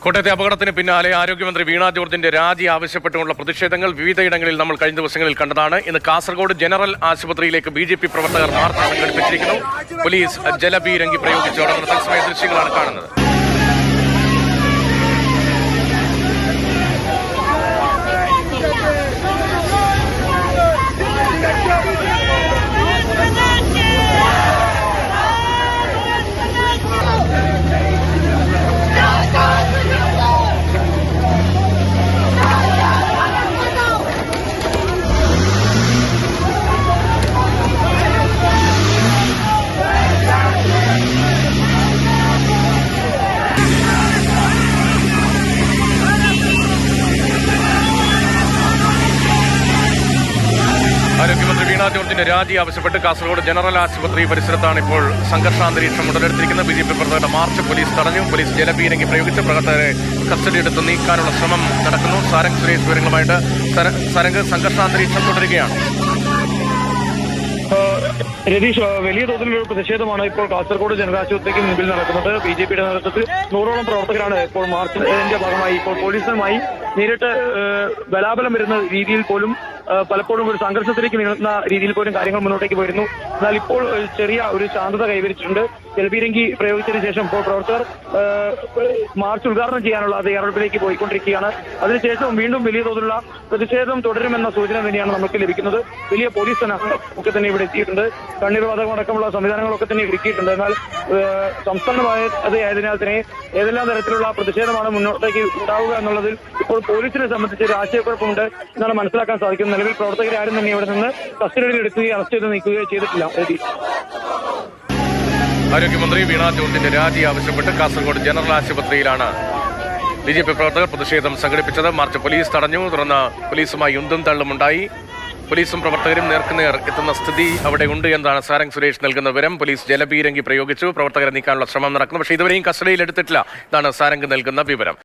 കോട്ടയത്തെ അപകടത്തിന് പിന്നാലെ ആരോഗ്യമന്ത്രി വീണ ജോർജിന്റെ രാജി ആവശ്യപ്പെട്ടുകൊണ്ടുള്ള പ്രതിഷേധങ്ങൾ വിവിധയിടങ്ങളിൽ നമ്മൾ കഴിഞ്ഞ ദിവസങ്ങളിൽ കണ്ടതാണ്. ഇന്ന് കാസർഗോഡ് ജനറൽ ആശുപത്രിയിലേക്ക് BJP പ്രവർത്തകർ മാർച്ച് സംഘടിപ്പിച്ചിരിക്കുന്നു. പോലീസ് ജലപീരങ്കി പ്രയോഗിച്ചു നടന്ന തത്സമയ ദൃശ്യങ്ങളാണ് കാണുന്നത്. ആരോഗ്യമന്ത്രി വീണ ജോർജിന്റെ രാജി ആവശ്യപ്പെട്ട് കാസർഗോഡ് ജനറൽ ആശുപത്രി പരിസരത്താണ് ഇപ്പോൾ സംഘർഷാന്തരീക്ഷം ഉടലെടുത്തിരിക്കുന്നത്. BJP പ്രവർത്തകരുടെ മാർച്ച് പോലീസ് തടഞ്ഞു. പോലീസ് ജലപീരങ്കി പ്രയോഗിച്ച് പ്രവർത്തകരെ കസ്റ്റഡിയെടുത്ത് നീക്കാനുള്ള ശ്രമം നടക്കുന്നു. സാരംഗ് സുരേഷ് വിവരങ്ങളുമായിട്ട്. സാരംഗ്, സംഘർഷാന്തരീക്ഷം തുടരുകയാണ്. രതീഷ്, വലിയ തോതിലുള്ള പ്രതിഷേധമാണ് ഇപ്പോൾ കാസർഗോഡ് ജനറാശുപത്രിക്ക് മുമ്പിൽ നടക്കുന്നത്. BJPയുടെ നേതൃത്വത്തിൽ 100ഓളം പ്രവർത്തകരാണ് ഇപ്പോൾ മാർച്ചിന്റെ ഭാഗമായി ഇപ്പോൾ പോലീസുമായി നേരിട്ട് ബലാബലം വരുന്ന രീതിയിൽ പോലും പലപ്പോഴും ഒരു സംഘർഷത്തിലേക്ക് നീങ്ങുന്ന രീതിയിൽ പോലും കാര്യങ്ങൾ മുന്നോട്ടേക്ക് പോയിരുന്നു. എന്നാൽ ഇപ്പോൾ ചെറിയ ഒരു ശാന്തത കൈവരിച്ചിട്ടുണ്ട്. ജലപീരങ്കി പ്രയോഗിച്ചതിന് ശേഷം ഇപ്പോൾ പ്രവർത്തകർ മാർച്ച് ഉദ്ഘാടനം ചെയ്യാനുള്ള തയ്യാറെടുപ്പിലേക്ക് പോയിക്കൊണ്ടിരിക്കുകയാണ്. അതിനുശേഷം വീണ്ടും വലിയ തോതിലുള്ള പ്രതിഷേധം തുടരുമെന്ന സൂചന തന്നെയാണ് നമുക്ക് ലഭിക്കുന്നത്. വലിയ പോലീസ് ഒക്കെ തന്നെ ഇവിടെ എത്തിയിട്ടുണ്ട്. കണ്ണീർവാതകം അടക്കമുള്ള സംവിധാനങ്ങളൊക്കെ തന്നെ ഒരുക്കിയിട്ടുണ്ട്. എന്നാൽ സംസ്ഥാനമായതിനാൽ തന്നെ ഏതെല്ലാം തരത്തിലുള്ള പ്രതിഷേധമാണ് മുന്നോട്ടേക്ക് ഉണ്ടാവുക എന്നുള്ളതിൽ ഇപ്പോൾ പോലീസിനെ സംബന്ധിച്ച് ഒരു ആശയക്കുഴപ്പമുണ്ട് എന്നാണ് മനസ്സിലാക്കാൻ സാധിക്കുന്നത്. നിലവിൽ പ്രവർത്തകരെ ആരും തന്നെ ഇവിടെ നിന്ന് കസ്റ്റഡിയിൽ എടുക്കുകയോ അറസ്റ്റ് ചെയ്ത് നീക്കുകയോ ചെയ്തിട്ടില്ല. ആരോഗ്യമന്ത്രി വീണ ജോർജിന്റെ രാജി ആവശ്യപ്പെട്ട് കാസർഗോഡ് ജനറൽ ആശുപത്രിയിലാണ് BJP പ്രവർത്തകർ പ്രതിഷേധം സംഘടിപ്പിച്ചത്. മാർച്ച് പോലീസ് തടഞ്ഞു. തുടർന്ന് പോലീസുമായി ഉന്തും തള്ളുമുണ്ടായി. പോലീസും പ്രവർത്തകരും നേർക്കുനേർ എത്തുന്ന സ്ഥിതി അവിടെ ഉണ്ട് എന്നാണ് സാരംഗ് സുരേഷ് നൽകുന്ന വിവരം. പോലീസ് ജലപീരങ്കി പ്രയോഗിച്ചു. പ്രവർത്തകരെ നീക്കാനുള്ള ശ്രമം നടക്കുന്നു. പക്ഷേ ഇതുവരെയും കസ്റ്റഡിയിൽ എടുത്തിട്ടില്ല. ഇതാണ് സാരംഗ് നൽകുന്ന വിവരം.